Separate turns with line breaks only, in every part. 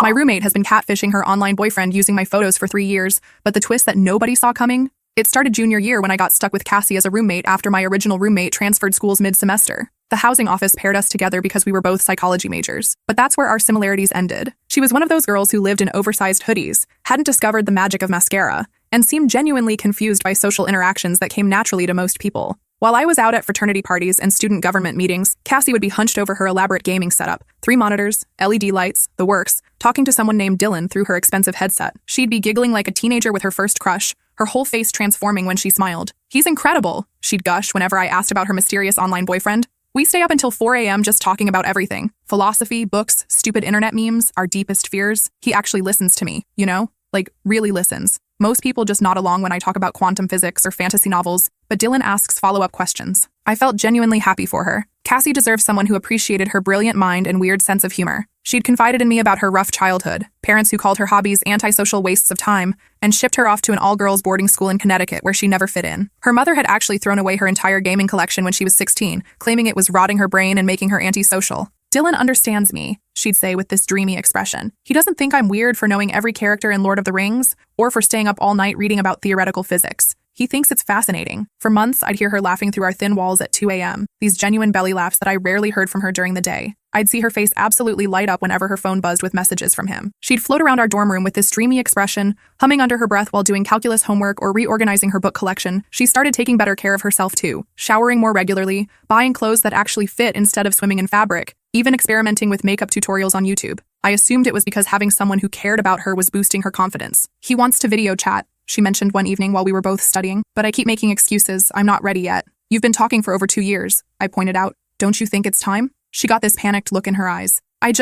My roommate has been catfishing her online boyfriend using my photos for 3 years, but the twist that nobody saw coming? It started junior year when I got stuck with Cassie as a roommate after my original roommate transferred schools mid-semester. The housing office paired us together because we were both psychology majors, but that's where our similarities ended. She was one of those girls who lived in oversized hoodies, hadn't discovered the magic of mascara, and seemed genuinely confused by social interactions that came naturally to most people. While I was out at fraternity parties and student government meetings, Cassie would be hunched over her elaborate gaming setup, 3 monitors, LED lights, the works, talking to someone named Dylan through her expensive headset. She'd be giggling like a teenager with her first crush, her whole face transforming when she smiled. "He's incredible," she'd gush whenever I asked about her mysterious online boyfriend. We stay up until 4 a.m. just talking about everything. Philosophy, books, stupid internet memes, our deepest fears. He actually listens to me, you know? Like, really listens. Most people just nod along when I talk about quantum physics or fantasy novels, but Dylan asks follow-up questions. I felt genuinely happy for her. Cassie deserves someone who appreciated her brilliant mind and weird sense of humor. She'd confided in me about her rough childhood, parents who called her hobbies antisocial wastes of time, and shipped her off to an all-girls boarding school in Connecticut where she never fit in. Her mother had actually thrown away her entire gaming collection when she was 16, claiming it was rotting her brain and making her antisocial. "Dylan understands me," she'd say with this dreamy expression. "He doesn't think I'm weird for knowing every character in Lord of the Rings, or for staying up all night reading about theoretical physics. He thinks it's fascinating." For months, I'd hear her laughing through our thin walls at 2 a.m., these genuine belly laughs that I rarely heard from her during the day. I'd see her face absolutely light up whenever her phone buzzed with messages from him. She'd float around our dorm room with this dreamy expression, humming under her breath while doing calculus homework or reorganizing her book collection. She started taking better care of herself too, showering more regularly, buying clothes that actually fit instead of swimming in fabric, even experimenting with makeup tutorials on YouTube. I assumed it was because having someone who cared about her was boosting her confidence. "He wants to video chat," she mentioned one evening while we were both studying, "but I keep making excuses. I'm not ready yet." "You've been talking for over 2 years, I pointed out. "Don't you think it's time?" She got this panicked look in her eyes. I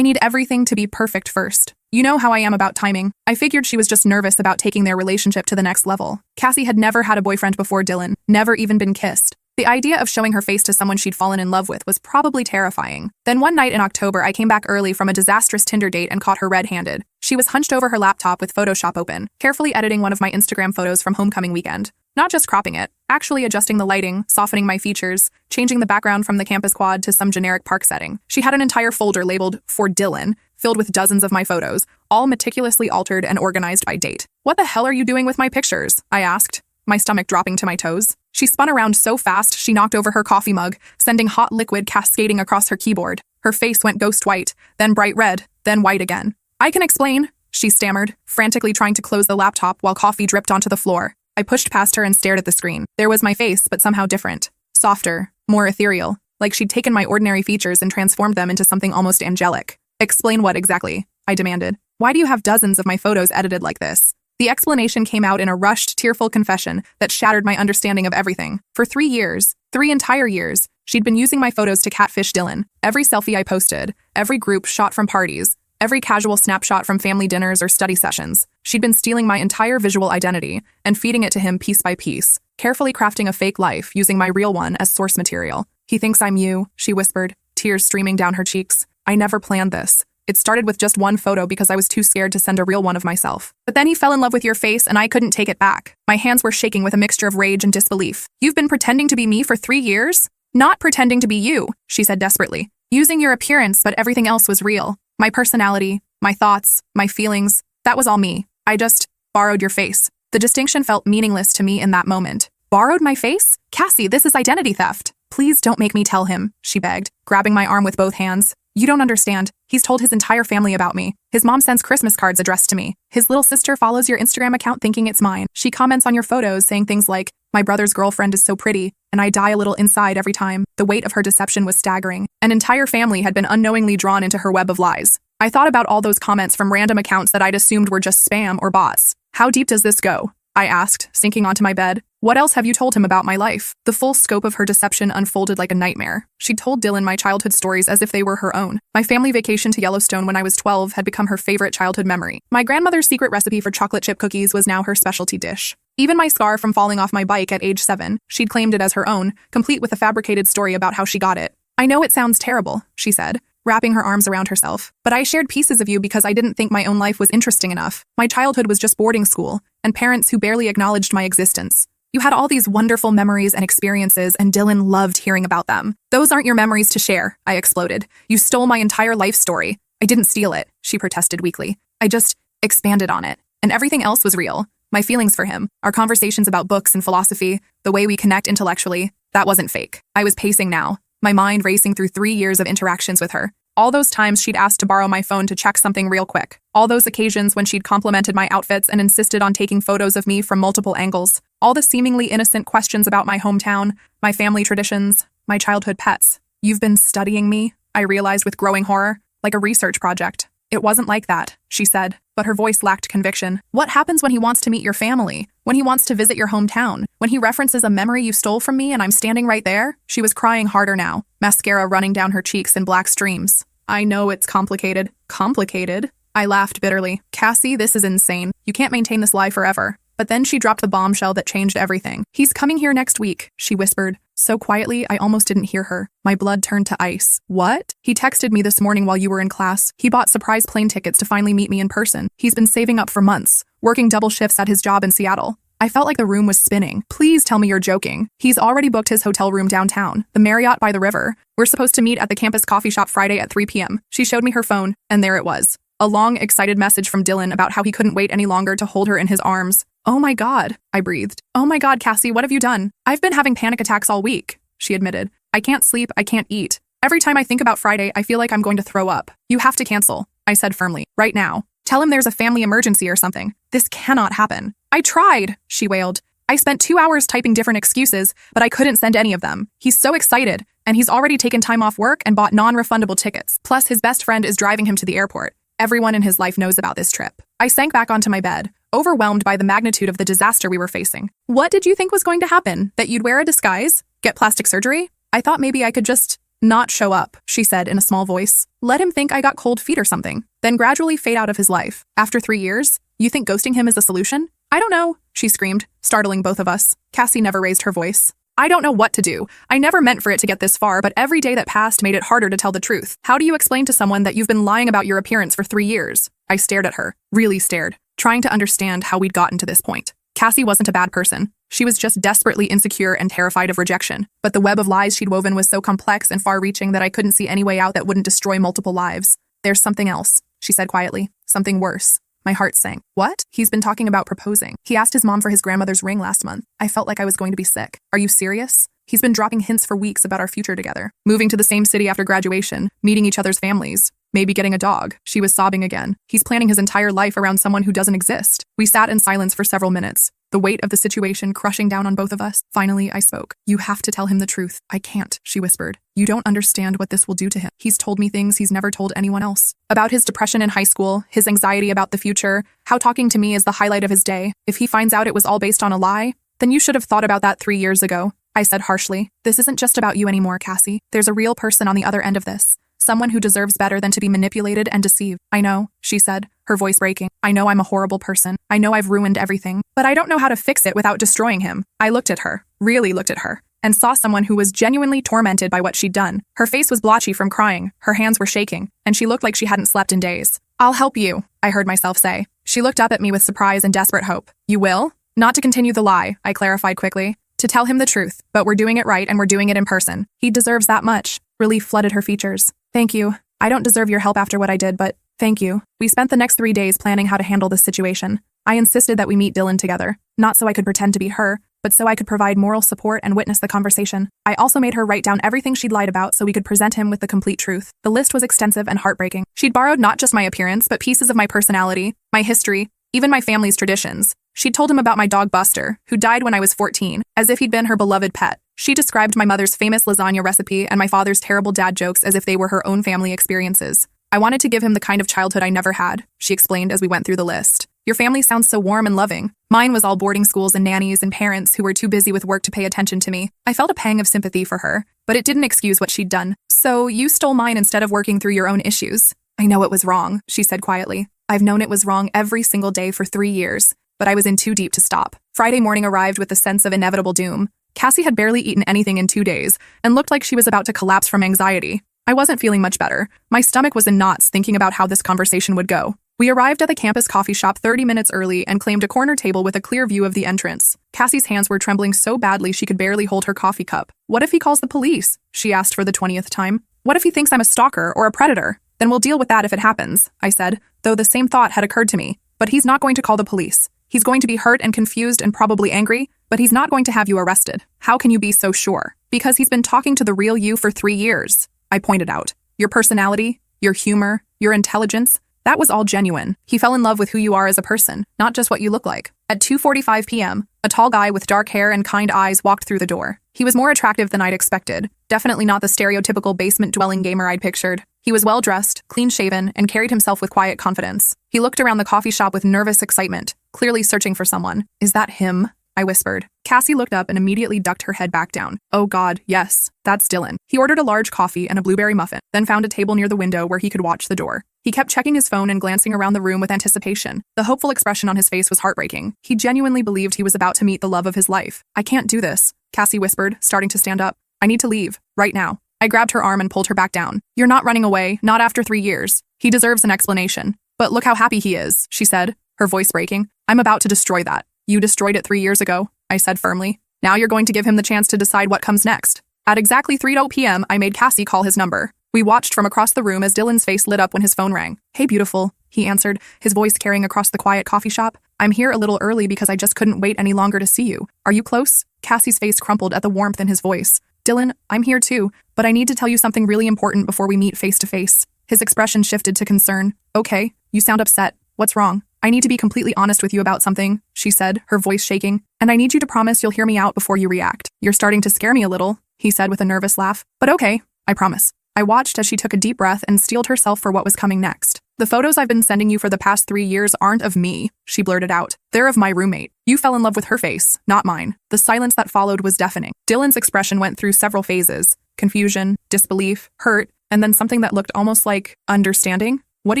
need everything to be perfect first. You know how I am about timing." I figured she was just nervous about taking their relationship to the next level. Cassie had never had a boyfriend before Dylan, never even been kissed. The idea of showing her face to someone she'd fallen in love with was probably terrifying. Then one night in October, I came back early from a disastrous Tinder date and caught her red-handed. She was hunched over her laptop with Photoshop open, carefully editing one of my Instagram photos from homecoming weekend. Not just cropping it, actually adjusting the lighting, softening my features, changing the background from the campus quad to some generic park setting. She had an entire folder labeled "For Dylan," filled with dozens of my photos, all meticulously altered and organized by date. "What the hell are you doing with my pictures?" I asked, my stomach dropping to my toes. She spun around so fast she knocked over her coffee mug, sending hot liquid cascading across her keyboard. Her face went ghost white, then bright red, then white again. "I can explain," she stammered, frantically trying to close the laptop while coffee dripped onto the floor. I pushed past her and stared at the screen. There was my face, but somehow different. Softer, more ethereal, like she'd taken my ordinary features and transformed them into something almost angelic. "Explain what exactly?" I demanded. "Why do you have dozens of my photos edited like this?" The explanation came out in a rushed, tearful confession that shattered my understanding of everything. For 3 years, 3 entire years, she'd been using my photos to catfish Dylan. Every selfie I posted, every group shot from parties, every casual snapshot from family dinners or study sessions. She'd been stealing my entire visual identity and feeding it to him piece by piece, carefully crafting a fake life using my real one as source material. "He thinks I'm you," she whispered, tears streaming down her cheeks. "I never planned this. It started with just one photo because I was too scared to send a real one of myself. But then he fell in love with your face and I couldn't take it back." My hands were shaking with a mixture of rage and disbelief. "You've been pretending to be me for 3 years?" "Not pretending to be you," she said desperately. "Using your appearance, but everything else was real. My personality, my thoughts, my feelings, that was all me. I just borrowed your face." The distinction felt meaningless to me in that moment. "Borrowed my face? Cassie, this is identity theft." "Please don't make me tell him," she begged, grabbing my arm with both hands. "You don't understand. He's told his entire family about me. His mom sends Christmas cards addressed to me. His little sister follows your Instagram account thinking it's mine. She comments on your photos saying things like, 'My brother's girlfriend is so pretty,' and I die a little inside every time." The weight of her deception was staggering. An entire family had been unknowingly drawn into her web of lies. I thought about all those comments from random accounts that I'd assumed were just spam or bots. "How deep does this go?" I asked, sinking onto my bed. "What else have you told him about my life?" The full scope of her deception unfolded like a nightmare. She'd told Dylan my childhood stories as if they were her own. My family vacation to Yellowstone when I was 12 had become her favorite childhood memory. My grandmother's secret recipe for chocolate chip cookies was now her specialty dish. Even my scar from falling off my bike at age 7, she'd claimed it as her own, complete with a fabricated story about how she got it. "I know it sounds terrible," she said, wrapping her arms around herself, "but I shared pieces of you because I didn't think my own life was interesting enough. My childhood was just boarding school, and parents who barely acknowledged my existence. You had all these wonderful memories and experiences, and Dylan loved hearing about them. Those aren't your memories to share," I exploded. "You stole my entire life story." I didn't steal it, she protested weakly. I just expanded on it. And everything else was real. My feelings for him, our conversations about books and philosophy, the way we connect intellectually, that wasn't fake. I was pacing now, my mind racing through 3 years of interactions with her. All those times she'd asked to borrow my phone to check something real quick. All those occasions when she'd complimented my outfits and insisted on taking photos of me from multiple angles. All the seemingly innocent questions about my hometown, my family traditions, my childhood pets. You've been studying me, I realized with growing horror, like a research project. It wasn't like that, she said, but her voice lacked conviction. What happens when he wants to meet your family? When he wants to visit your hometown? When he references a memory you stole from me and I'm standing right there? She was crying harder now, mascara running down her cheeks in black streams. I know it's complicated. Complicated? I laughed bitterly. Cassie, this is insane. You can't maintain this lie forever. But then she dropped the bombshell that changed everything. He's coming here next week, she whispered. So quietly, I almost didn't hear her. My blood turned to ice. What? He texted me this morning while you were in class. He bought surprise plane tickets to finally meet me in person. He's been saving up for months, working double shifts at his job in Seattle. I felt like the room was spinning. Please tell me you're joking. He's already booked his hotel room downtown, the Marriott by the river. We're supposed to meet at the campus coffee shop Friday at 3 p.m. She showed me her phone, and there it was. A long, excited message from Dylan about how he couldn't wait any longer to hold her in his arms. Oh my God, I breathed. Oh my God, Cassie, what have you done? I've been having panic attacks all week, she admitted. I can't sleep, I can't eat. Every time I think about Friday, I feel like I'm going to throw up. You have to cancel, I said firmly, right now. Tell him there's a family emergency or something. This cannot happen. I tried, she wailed. I spent 2 hours typing different excuses, but I couldn't send any of them. He's so excited, and he's already taken time off work and bought non-refundable tickets. Plus, his best friend is driving him to the airport. Everyone in his life knows about this trip. I sank back onto my bed, overwhelmed by the magnitude of the disaster we were facing. What did you think was going to happen? That you'd wear a disguise? Get plastic surgery? I thought maybe I could just not show up, she said in a small voice. Let him think I got cold feet or something, then gradually fade out of his life. After 3 years, you think ghosting him is a solution? I don't know, she screamed, startling both of us. Cassie never raised her voice. I don't know what to do. I never meant for it to get this far, but every day that passed made it harder to tell the truth. How do you explain to someone that you've been lying about your appearance for 3 years? I stared at her, really stared, trying to understand how we'd gotten to this point. Cassie wasn't a bad person. She was just desperately insecure and terrified of rejection. But the web of lies she'd woven was so complex and far-reaching that I couldn't see any way out that wouldn't destroy multiple lives. There's something else, she said quietly. Something worse. My heart sank. What? He's been talking about proposing. He asked his mom for his grandmother's ring last month. I felt like I was going to be sick. Are you serious? He's been dropping hints for weeks about our future together. Moving to the same city after graduation, meeting each other's families, maybe getting a dog. She was sobbing again. He's planning his entire life around someone who doesn't exist. We sat in silence for several minutes, the weight of the situation crushing down on both of us. Finally, I spoke. You have to tell him the truth. I can't, she whispered. You don't understand what this will do to him. He's told me things he's never told anyone else. About his depression in high school, his anxiety about the future, how talking to me is the highlight of his day. If he finds out it was all based on a lie, then you should have thought about that 3 years ago. I said harshly. This isn't just about you anymore, Cassie. There's a real person on the other end of this. Someone who deserves better than to be manipulated and deceived. I know, she said, her voice breaking. I know I'm a horrible person. I know I've ruined everything. But I don't know how to fix it without destroying him. I looked at her, really looked at her, and saw someone who was genuinely tormented by what she'd done. Her face was blotchy from crying, her hands were shaking, and she looked like she hadn't slept in days. I'll help you, I heard myself say. She looked up at me with surprise and desperate hope. You will? Not to continue the lie, I clarified quickly. To tell him the truth, but we're doing it right and we're doing it in person. He deserves that much. Relief flooded her features. Thank you. I don't deserve your help after what I did, but thank you. We spent the next 3 days planning how to handle this situation. I insisted that we meet Dylan together, not so I could pretend to be her, but so I could provide moral support and witness the conversation. I also made her write down everything she'd lied about so we could present him with the complete truth. The list was extensive and heartbreaking. She'd borrowed not just my appearance, but pieces of my personality, my history, even my family's traditions. She'd told him about my dog Buster, who died when I was 14, as if he'd been her beloved pet. She described my mother's famous lasagna recipe and my father's terrible dad jokes as if they were her own family experiences. I wanted to give him the kind of childhood I never had, she explained as we went through the list. Your family sounds so warm and loving. Mine was all boarding schools and nannies and parents who were too busy with work to pay attention to me. I felt a pang of sympathy for her, but it didn't excuse what she'd done. So you stole mine instead of working through your own issues. I know it was wrong, she said quietly. I've known it was wrong every single day for 3 years, but I was in too deep to stop. Friday morning arrived with the sense of inevitable doom. Cassie had barely eaten anything in 2 days and looked like she was about to collapse from anxiety. I wasn't feeling much better. My stomach was in knots thinking about how this conversation would go. We arrived at the campus coffee shop 30 minutes early and claimed a corner table with a clear view of the entrance. Cassie's hands were trembling so badly she could barely hold her coffee cup. What if he calls the police? She asked for the 20th time. What if he thinks I'm a stalker or a predator? Then we'll deal with that if it happens, I said, though the same thought had occurred to me. But he's not going to call the police. He's going to be hurt and confused and probably angry, but he's not going to have you arrested. How can you be so sure? Because he's been talking to the real you for 3 years, I pointed out. Your personality, your humor, your intelligence, that was all genuine. He fell in love with who you are as a person, not just what you look like. At 2:45 p.m., a tall guy with dark hair and kind eyes walked through the door. He was more attractive than I'd expected. Definitely not the stereotypical basement-dwelling gamer I'd pictured. He was well-dressed, clean-shaven, and carried himself with quiet confidence. He looked around the coffee shop with nervous excitement, clearly searching for someone. Is that him? I whispered. Cassie looked up and immediately ducked her head back down. Oh God, yes, that's Dylan. He ordered a large coffee and a blueberry muffin, then found a table near the window where he could watch the door. He kept checking his phone and glancing around the room with anticipation. The hopeful expression on his face was heartbreaking. He genuinely believed he was about to meet the love of his life. I can't do this, Cassie whispered, starting to stand up. I need to leave, right now. I grabbed her arm and pulled her back down. You're not running away, not after 3 years. He deserves an explanation. But look how happy he is, she said, her voice breaking. I'm about to destroy that. You destroyed it 3 years ago, I said firmly. Now you're going to give him the chance to decide what comes next. At exactly 3:00 p.m., I made Cassie call his number. We watched from across the room as Dylan's face lit up when his phone rang. Hey, beautiful, he answered, his voice carrying across the quiet coffee shop. I'm here a little early because I just couldn't wait any longer to see you. Are you close? Cassie's face crumpled at the warmth in his voice. Dylan, I'm here too, but I need to tell you something really important before we meet face to face. His expression shifted to concern. Okay, you sound upset. What's wrong? I need to be completely honest with you about something, she said, her voice shaking. And I need you to promise you'll hear me out before you react. You're starting to scare me a little, he said with a nervous laugh. But okay, I promise. I watched as she took a deep breath and steeled herself for what was coming next. The photos I've been sending you for the past 3 years aren't of me, she blurted out. They're of my roommate. You fell in love with her face, not mine. The silence that followed was deafening. Dylan's expression went through several phases. Confusion, disbelief, hurt, and then something that looked almost like understanding. What do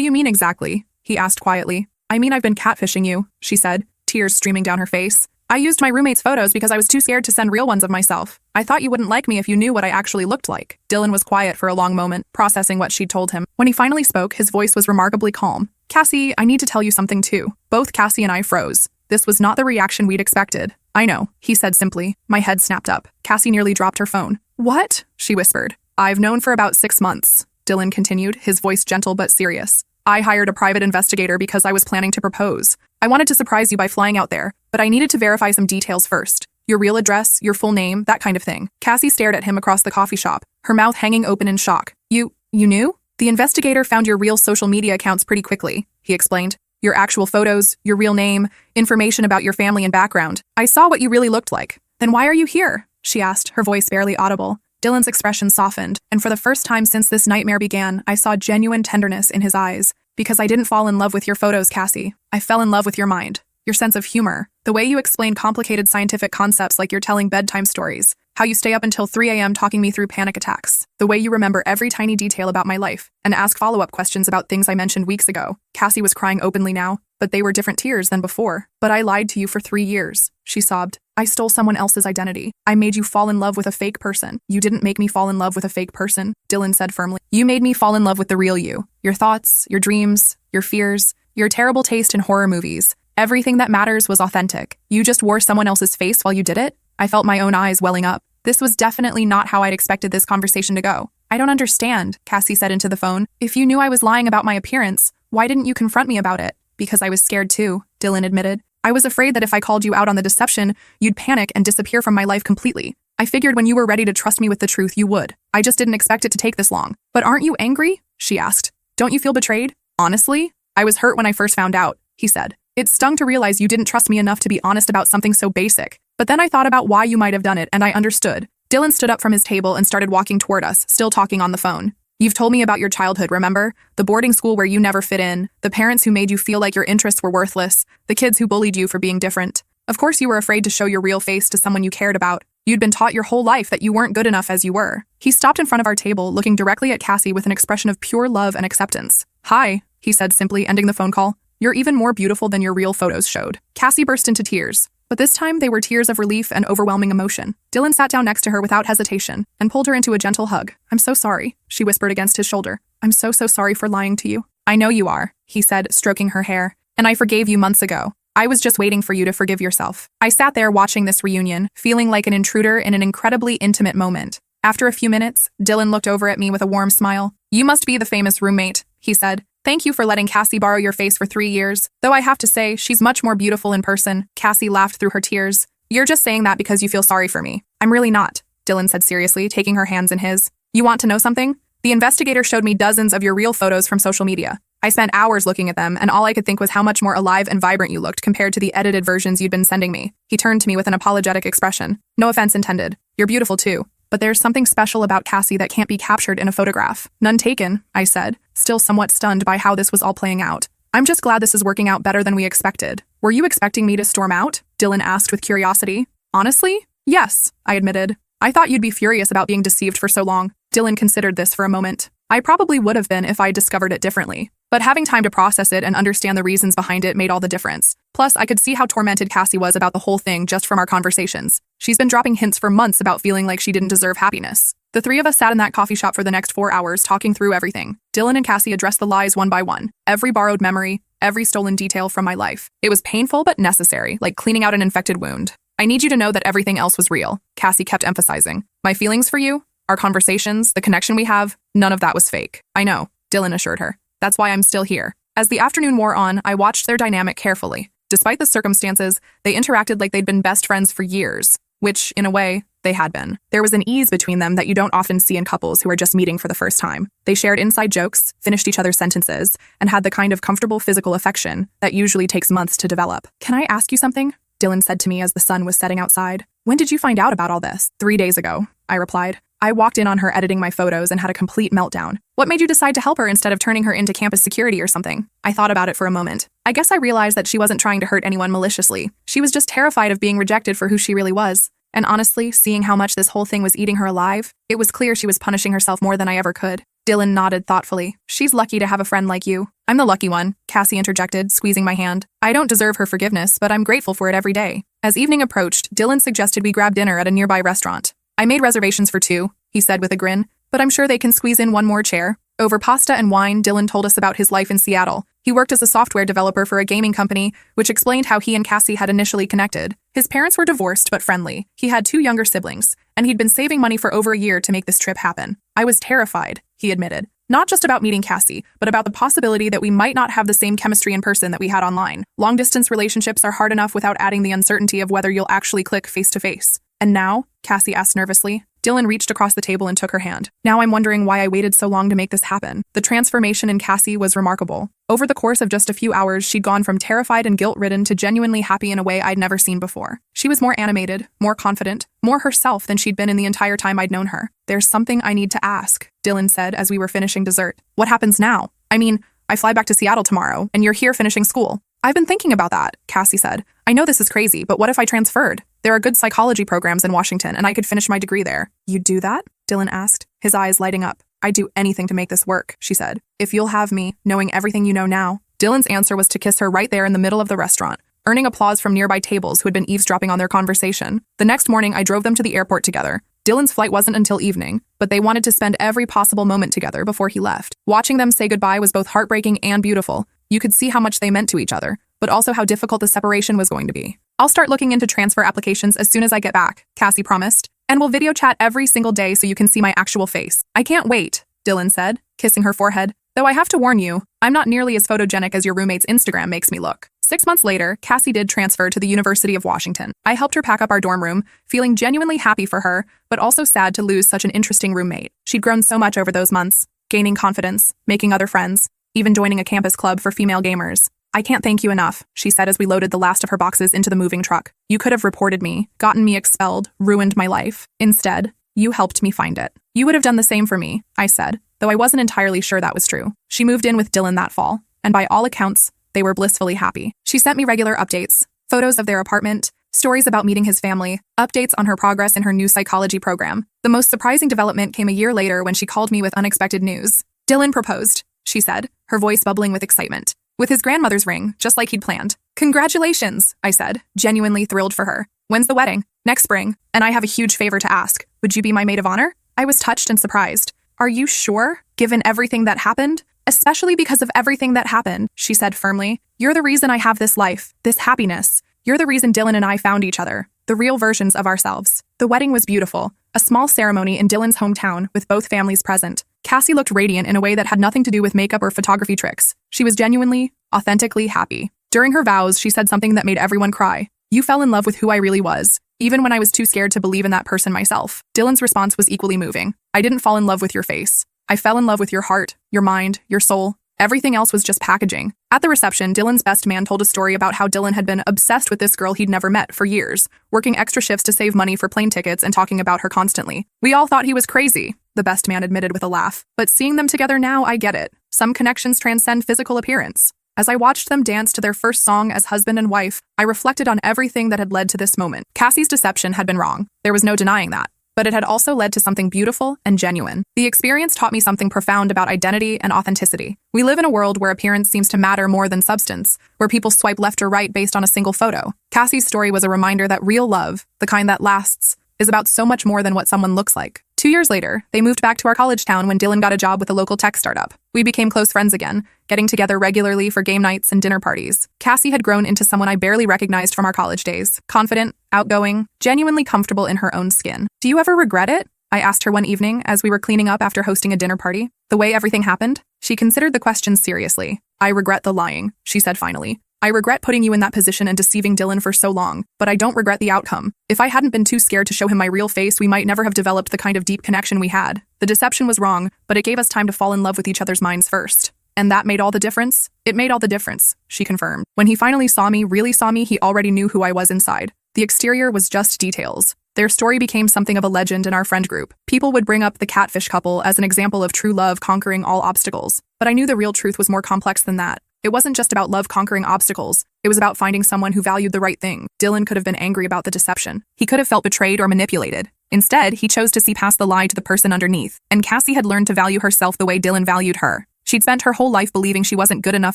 you mean exactly? He asked quietly. I mean I've been catfishing you, she said, tears streaming down her face. I used my roommate's photos because I was too scared to send real ones of myself. I thought you wouldn't like me if you knew what I actually looked like. Dylan was quiet for a long moment, processing what she'd told him. When he finally spoke, his voice was remarkably calm. Cassie, I need to tell you something too. Both Cassie and I froze. This was not the reaction we'd expected. I know, he said simply. My head snapped up. Cassie nearly dropped her phone. What? She whispered. I've known for about 6 months, Dylan continued, his voice gentle but serious. I hired a private investigator because I was planning to propose. I wanted to surprise you by flying out there, but I needed to verify some details first. Your real address, your full name, that kind of thing. Cassie stared at him across the coffee shop, her mouth hanging open in shock. You knew? The investigator found your real social media accounts pretty quickly, he explained. Your actual photos, your real name, information about your family and background. I saw what you really looked like. Then why are you here? She asked, her voice barely audible. Dylan's expression softened, and for the first time since this nightmare began, I saw genuine tenderness in his eyes. Because I didn't fall in love with your photos, Cassie. I fell in love with your mind, your sense of humor, the way you explain complicated scientific concepts like you're telling bedtime stories, how you stay up until 3 a.m. talking me through panic attacks, the way you remember every tiny detail about my life, and ask follow-up questions about things I mentioned weeks ago. Cassie was crying openly now, but they were different tears than before. But I lied to you for 3 years, she sobbed. I stole someone else's identity. I made you fall in love with a fake person. You didn't make me fall in love with a fake person, Dylan said firmly. You made me fall in love with the real you. Your thoughts, your dreams, your fears, your terrible taste in horror movies. Everything that matters was authentic. You just wore someone else's face while you did it? I felt my own eyes welling up. This was definitely not how I'd expected this conversation to go. I don't understand, Cassie said into the phone. If you knew I was lying about my appearance, why didn't you confront me about it? Because I was scared too, Dylan admitted. I was afraid that if I called you out on the deception, you'd panic and disappear from my life completely. I figured when you were ready to trust me with the truth, you would. I just didn't expect it to take this long. But aren't you angry? She asked. Don't you feel betrayed? Honestly? I was hurt when I first found out, he said. It stung to realize you didn't trust me enough to be honest about something so basic. But then I thought about why you might have done it, and I understood. Dylan stood up from his table and started walking toward us, still talking on the phone. You've told me about your childhood, remember? The boarding school where you never fit in, the parents who made you feel like your interests were worthless, the kids who bullied you for being different. Of course you were afraid to show your real face to someone you cared about. You'd been taught your whole life that you weren't good enough as you were. He stopped in front of our table, looking directly at Cassie with an expression of pure love and acceptance. Hi, he said simply, ending the phone call. You're even more beautiful than your real photos showed. Cassie burst into tears. But this time, they were tears of relief and overwhelming emotion. Dylan sat down next to her without hesitation and pulled her into a gentle hug. I'm so sorry, she whispered against his shoulder. I'm so sorry for lying to you. I know you are, he said, stroking her hair. And I forgave you months ago. I was just waiting for you to forgive yourself. I sat there watching this reunion, feeling like an intruder in an incredibly intimate moment. After a few minutes, Dylan looked over at me with a warm smile. You must be the famous roommate, he said. Thank you for letting Cassie borrow your face for 3 years. Though I have to say, she's much more beautiful in person. Cassie laughed through her tears. You're just saying that because you feel sorry for me. I'm really not, Dylan said seriously, taking her hands in his. You want to know something? The investigator showed me dozens of your real photos from social media. I spent hours looking at them, and all I could think was how much more alive and vibrant you looked compared to the edited versions you'd been sending me. He turned to me with an apologetic expression. No offense intended. You're beautiful too. But there's something special about Cassie that can't be captured in a photograph. None taken, I said, still somewhat stunned by how this was all playing out. I'm just glad this is working out better than we expected. Were you expecting me to storm out? Dylan asked with curiosity. Honestly? Yes, I admitted. I thought you'd be furious about being deceived for so long. Dylan considered this for a moment. I probably would have been if I discovered it differently. But having time to process it and understand the reasons behind it made all the difference. Plus, I could see how tormented Cassie was about the whole thing just from our conversations. She's been dropping hints for months about feeling like she didn't deserve happiness. The three of us sat in that coffee shop for the next 4 hours talking through everything. Dylan and Cassie addressed the lies one by one. Every borrowed memory, every stolen detail from my life. It was painful but necessary, like cleaning out an infected wound. I need you to know that everything else was real, Cassie kept emphasizing. My feelings for you, our conversations, the connection we have, none of that was fake. I know, Dylan assured her. That's why I'm still here. As the afternoon wore on, I watched their dynamic carefully. Despite the circumstances, they interacted like they'd been best friends for years, which, in a way, they had been. There was an ease between them that you don't often see in couples who are just meeting for the first time. They shared inside jokes, finished each other's sentences, and had the kind of comfortable physical affection that usually takes months to develop. Can I ask you something? Dylan said to me as the sun was setting outside. When did you find out about all this? 3 days ago, I replied. I walked in on her editing my photos and had a complete meltdown. What made you decide to help her instead of turning her into campus security or something? I thought about it for a moment. I guess I realized that she wasn't trying to hurt anyone maliciously. She was just terrified of being rejected for who she really was. And honestly, seeing how much this whole thing was eating her alive, it was clear she was punishing herself more than I ever could. Dylan nodded thoughtfully. She's lucky to have a friend like you. I'm the lucky one, Cassie interjected, squeezing my hand. I don't deserve her forgiveness, but I'm grateful for it every day. As evening approached, Dylan suggested we grab dinner at a nearby restaurant. I made reservations for 2, he said with a grin, but I'm sure they can squeeze in one more chair. Over pasta and wine, Dylan told us about his life in Seattle. He worked as a software developer for a gaming company, which explained how he and Cassie had initially connected. His parents were divorced but friendly. He had 2 younger siblings, and he'd been saving money for over a year to make this trip happen. I was terrified, he admitted. Not just about meeting Cassie, but about the possibility that we might not have the same chemistry in person that we had online. Long-distance relationships are hard enough without adding the uncertainty of whether you'll actually click face-to-face. And now? Cassie asked nervously. Dylan reached across the table and took her hand. Now I'm wondering why I waited so long to make this happen. The transformation in Cassie was remarkable. Over the course of just a few hours, she'd gone from terrified and guilt-ridden to genuinely happy in a way I'd never seen before. She was more animated, more confident, more herself than she'd been in the entire time I'd known her. There's something I need to ask, Dylan said as we were finishing dessert. What happens now? I mean, I fly back to Seattle tomorrow, and you're here finishing school. I've been thinking about that, Cassie said. I know this is crazy, but what if I transferred? There are good psychology programs in Washington, and I could finish my degree there. You'd do that? Dylan asked, his eyes lighting up. I'd do anything to make this work, she said. If you'll have me, knowing everything you know now. Dylan's answer was to kiss her right there in the middle of the restaurant, earning applause from nearby tables who had been eavesdropping on their conversation. The next morning, I drove them to the airport together. Dylan's flight wasn't until evening, but they wanted to spend every possible moment together before he left. Watching them say goodbye was both heartbreaking and beautiful. You could see how much they meant to each other, but also how difficult the separation was going to be. I'll start looking into transfer applications as soon as I get back, Cassie promised. And we'll video chat every single day so you can see my actual face. I can't wait, Dylan said, kissing her forehead. Though I have to warn you, I'm not nearly as photogenic as your roommate's Instagram makes me look. 6 months later, Cassie did transfer to the University of Washington. I helped her pack up our dorm room, feeling genuinely happy for her, but also sad to lose such an interesting roommate. She'd grown so much over those months, gaining confidence, making other friends, even joining a campus club for female gamers. I can't thank you enough, she said as we loaded the last of her boxes into the moving truck. You could have reported me, gotten me expelled, ruined my life. Instead, you helped me find it. You would have done the same for me, I said, though I wasn't entirely sure that was true. She moved in with Dylan that fall, and by all accounts, they were blissfully happy. She sent me regular updates, photos of their apartment, stories about meeting his family, updates on her progress in her new psychology program. The most surprising development came a year later when she called me with unexpected news. Dylan proposed, she said, her voice bubbling with excitement. With his grandmother's ring, just like he'd planned. Congratulations, I said, genuinely thrilled for her. When's the wedding? Next spring. And I have a huge favor to ask. Would you be my maid of honor? I was touched and surprised. Are you sure, given everything that happened? Especially because of everything that happened, she said firmly. You're the reason I have this life, this happiness. You're the reason Dylan and I found each other, the real versions of ourselves. The wedding was beautiful, a small ceremony in Dylan's hometown with both families present. Cassie looked radiant in a way that had nothing to do with makeup or photography tricks. She was genuinely, authentically happy. During her vows, she said something that made everyone cry. "You fell in love with who I really was, even when I was too scared to believe in that person myself." Dylan's response was equally moving. "I didn't fall in love with your face. I fell in love with your heart, your mind, your soul. Everything else was just packaging." At the reception, Dylan's best man told a story about how Dylan had been obsessed with this girl he'd never met for years, working extra shifts to save money for plane tickets and talking about her constantly. "We all thought he was crazy," the best man admitted with a laugh. "But seeing them together now, I get it. Some connections transcend physical appearance." As I watched them dance to their first song as husband and wife, I reflected on everything that had led to this moment. Cassie's deception had been wrong. There was no denying that. But it had also led to something beautiful and genuine. The experience taught me something profound about identity and authenticity. We live in a world where appearance seems to matter more than substance, where people swipe left or right based on a single photo. Cassie's story was a reminder that real love, the kind that lasts, is about so much more than what someone looks like. 2 years later, they moved back to our college town when Dylan got a job with a local tech startup. We became close friends again, getting together regularly for game nights and dinner parties. Cassie had grown into someone I barely recognized from our college days. Confident, outgoing, genuinely comfortable in her own skin. "Do you ever regret it?" I asked her one evening as we were cleaning up after hosting a dinner party. "The way everything happened?" She considered the question seriously. "I regret the lying," she said finally. "I regret putting you in that position and deceiving Dylan for so long, but I don't regret the outcome. If I hadn't been too scared to show him my real face, we might never have developed the kind of deep connection we had. The deception was wrong, but it gave us time to fall in love with each other's minds first. And that made all the difference?" "It made all the difference," she confirmed. "When he finally saw me, really saw me, he already knew who I was inside. The exterior was just details." Their story became something of a legend in our friend group. People would bring up the catfish couple as an example of true love conquering all obstacles. But I knew the real truth was more complex than that. It wasn't just about love conquering obstacles. It was about finding someone who valued the right thing. Dylan could have been angry about the deception. He could have felt betrayed or manipulated. Instead, he chose to see past the lie to the person underneath. And Cassie had learned to value herself the way Dylan valued her. She'd spent her whole life believing she wasn't good enough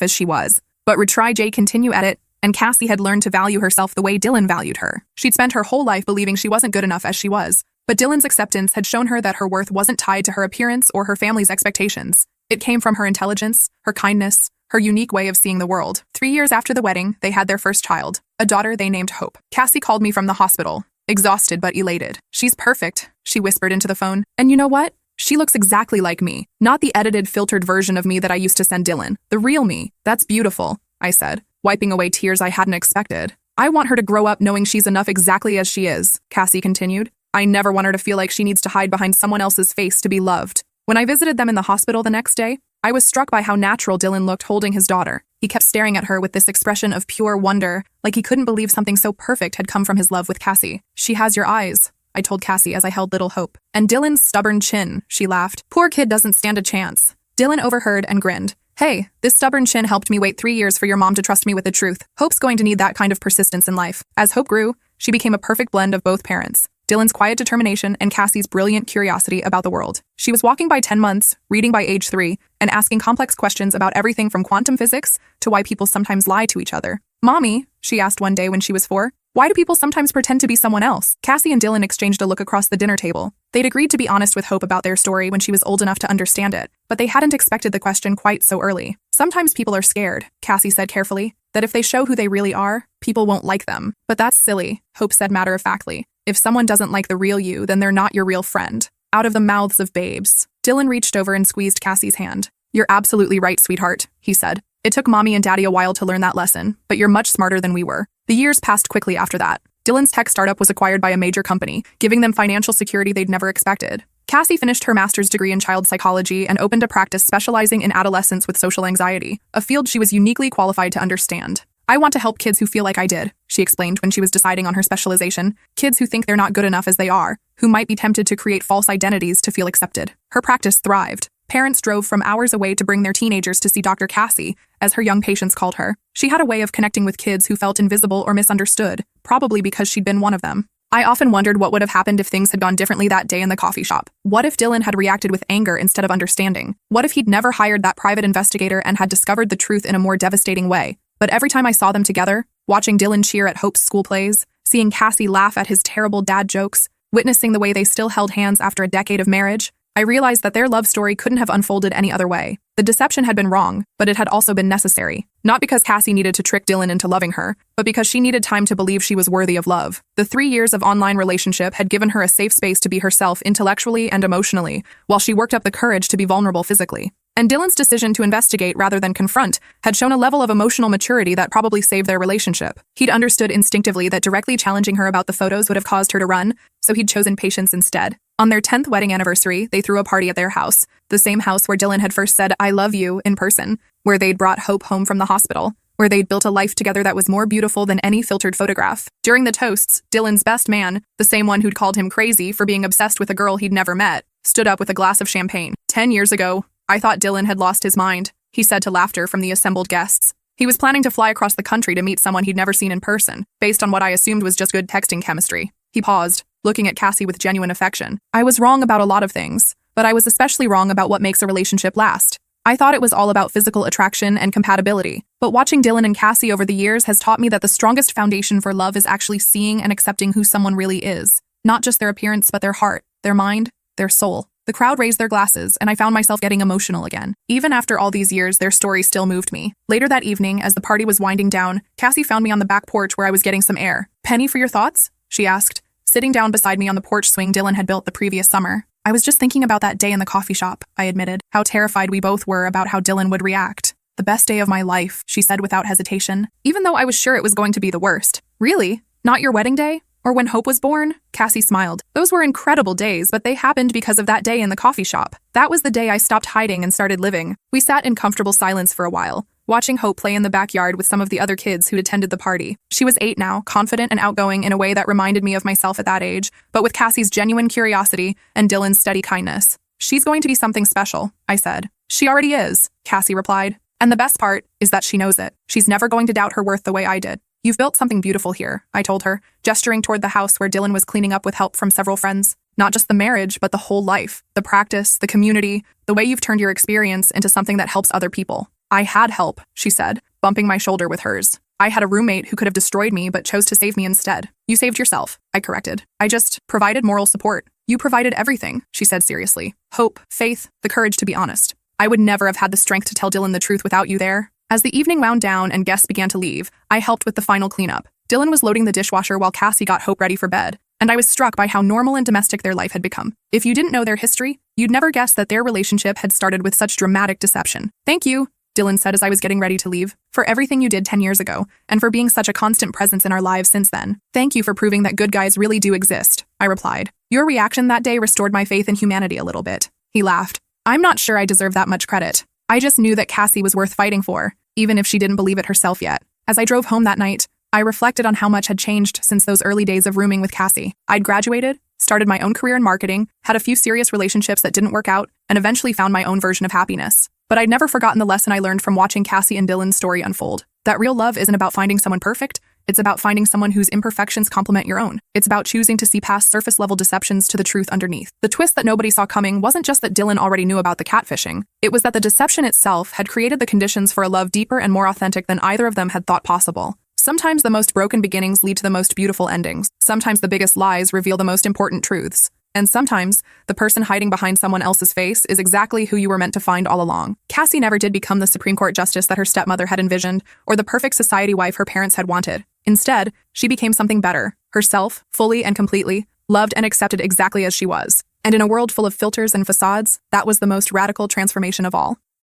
as she was. But retry Jay continue at it, and Cassie had learned to value herself the way Dylan valued her. She'd spent her whole life believing she wasn't good enough as she was. But Dylan's acceptance had shown her that her worth wasn't tied to her appearance or her family's expectations. It came from her intelligence, her kindness, her unique way of seeing the world. 3 years after the wedding, they had their first child, a daughter they named Hope. Cassie called me from the hospital, exhausted but elated. "She's perfect," she whispered into the phone. "And you know what? She looks exactly like me. Not the edited, filtered version of me that I used to send Dylan. The real me. That's beautiful," I said, wiping away tears I hadn't expected. "I want her to grow up knowing she's enough exactly as she is," Cassie continued. "I never want her to feel like she needs to hide behind someone else's face to be loved." When I visited them in the hospital the next day, I was struck by how natural Dylan looked holding his daughter. He kept staring at her with this expression of pure wonder, like he couldn't believe something so perfect had come from his love with Cassie. "She has your eyes," I told Cassie as I held little Hope. "And Dylan's stubborn chin," she laughed. "Poor kid doesn't stand a chance." Dylan overheard and grinned. "Hey, this stubborn chin helped me wait 3 years for your mom to trust me with the truth. Hope's going to need that kind of persistence in life." As Hope grew, she became a perfect blend of both parents. Dylan's quiet determination and Cassie's brilliant curiosity about the world. She was walking by 10 months, reading by age 3, and asking complex questions about everything from quantum physics to why people sometimes lie to each other. "Mommy," she asked one day when she was 4, "why do people sometimes pretend to be someone else?" Cassie and Dylan exchanged a look across the dinner table. They'd agreed to be honest with Hope about their story when she was old enough to understand it, but they hadn't expected the question quite so early. "Sometimes people are scared," Cassie said carefully, "that if they show who they really are, people won't like them. But that's silly," Hope said matter-of-factly. "If someone doesn't like the real you, then they're not your real friend." Out of the mouths of babes. Dylan reached over and squeezed Cassie's hand. "You're absolutely right, sweetheart," he said. "It took Mommy and Daddy a while to learn that lesson, but you're much smarter than we were." The years passed quickly after that. Dylan's tech startup was acquired by a major company, giving them financial security they'd never expected. Cassie finished her master's degree in child psychology and opened a practice specializing in adolescents with social anxiety, a field she was uniquely qualified to understand. "I want to help kids who feel like I did," she explained when she was deciding on her specialization. "Kids who think they're not good enough as they are, who might be tempted to create false identities to feel accepted." Her practice thrived. Parents drove from hours away to bring their teenagers to see Dr. Cassie, as her young patients called her. She had a way of connecting with kids who felt invisible or misunderstood, probably because she'd been one of them. I often wondered what would have happened if things had gone differently that day in the coffee shop. What if Dylan had reacted with anger instead of understanding? What if he'd never hired that private investigator and had discovered the truth in a more devastating way? But every time I saw them together, watching Dylan cheer at Hope's school plays, seeing Cassie laugh at his terrible dad jokes, witnessing the way they still held hands after a decade of marriage, I realized that their love story couldn't have unfolded any other way. The deception had been wrong, but it had also been necessary. Not because Cassie needed to trick Dylan into loving her, but because she needed time to believe she was worthy of love. The 3 years of online relationship had given her a safe space to be herself intellectually and emotionally, while she worked up the courage to be vulnerable physically. And Dylan's decision to investigate rather than confront had shown a level of emotional maturity that probably saved their relationship. He'd understood instinctively that directly challenging her about the photos would have caused her to run, so he'd chosen patience instead. On their 10th wedding anniversary, they threw a party at their house, the same house where Dylan had first said, "I love you," in person, where they'd brought Hope home from the hospital, where they'd built a life together that was more beautiful than any filtered photograph. During the toasts, Dylan's best man, the same one who'd called him crazy for being obsessed with a girl he'd never met, stood up with a glass of champagne. 10 years ago, I thought Dylan had lost his mind, he said to laughter from the assembled guests. He was planning to fly across the country to meet someone he'd never seen in person, based on what I assumed was just good texting chemistry. He paused, looking at Cassie with genuine affection. I was wrong about a lot of things, but I was especially wrong about what makes a relationship last. I thought it was all about physical attraction and compatibility, but watching Dylan and Cassie over the years has taught me that the strongest foundation for love is actually seeing and accepting who someone really is. Not just their appearance, but their heart, their mind, their soul. The crowd raised their glasses, and I found myself getting emotional again. Even after all these years, their story still moved me. Later that evening, as the party was winding down, Cassie found me on the back porch where I was getting some air. "Penny for your thoughts?" she asked, sitting down beside me on the porch swing Dylan had built the previous summer. I was just thinking about that day in the coffee shop, I admitted, how terrified we both were about how Dylan would react. "The best day of my life," she said without hesitation, even though I was sure it was going to be the worst. "Really? Not your wedding day? Or when Hope was born?" Cassie smiled. "Those were incredible days, but they happened because of that day in the coffee shop. That was the day I stopped hiding and started living." We sat in comfortable silence for a while, watching Hope play in the backyard with some of the other kids who'd attended the party. She was 8 now, confident and outgoing in a way that reminded me of myself at that age, but with Cassie's genuine curiosity and Dylan's steady kindness. "She's going to be something special," I said. "She already is," Cassie replied. "And the best part is that she knows it. She's never going to doubt her worth the way I did." "You've built something beautiful here," I told her, gesturing toward the house where Dylan was cleaning up with help from several friends. "Not just the marriage, but the whole life, the practice, the community, the way you've turned your experience into something that helps other people." "I had help," she said, bumping my shoulder with hers. "I had a roommate who could have destroyed me but chose to save me instead." "You saved yourself," I corrected. "I just provided moral support." "You provided everything," she said seriously. "Hope, faith, the courage to be honest. I would never have had the strength to tell Dylan the truth without you there." As the evening wound down and guests began to leave, I helped with the final cleanup. Dylan was loading the dishwasher while Cassie got Hope ready for bed, and I was struck by how normal and domestic their life had become. If you didn't know their history, you'd never guess that their relationship had started with such dramatic deception. "Thank you," Dylan said as I was getting ready to leave, "for everything you did 10 years ago, and for being such a constant presence in our lives since then. Thank you for proving that good guys really do exist," I replied. "Your reaction that day restored my faith in humanity a little bit." He laughed. "I'm not sure I deserve that much credit. I just knew that Cassie was worth fighting for, even if she didn't believe it herself yet." As I drove home that night, I reflected on how much had changed since those early days of rooming with Cassie. I'd graduated, started my own career in marketing, had a few serious relationships that didn't work out, and eventually found my own version of happiness. But I'd never forgotten the lesson I learned from watching Cassie and Dylan's story unfold. That real love isn't about finding someone perfect, it's about finding someone whose imperfections complement your own. It's about choosing to see past surface-level deceptions to the truth underneath. The twist that nobody saw coming wasn't just that Dylan already knew about the catfishing. It was that the deception itself had created the conditions for a love deeper and more authentic than either of them had thought possible. Sometimes the most broken beginnings lead to the most beautiful endings. Sometimes the biggest lies reveal the most important truths. And sometimes, the person hiding behind someone else's face is exactly who you were meant to find all along. Cassie never did become the Supreme Court justice that her stepmother had envisioned, or the perfect society wife her parents had wanted. Instead, she became something better, herself, fully and completely, loved and accepted exactly as she was. And in a world full of filters and facades, that was the most radical transformation of all.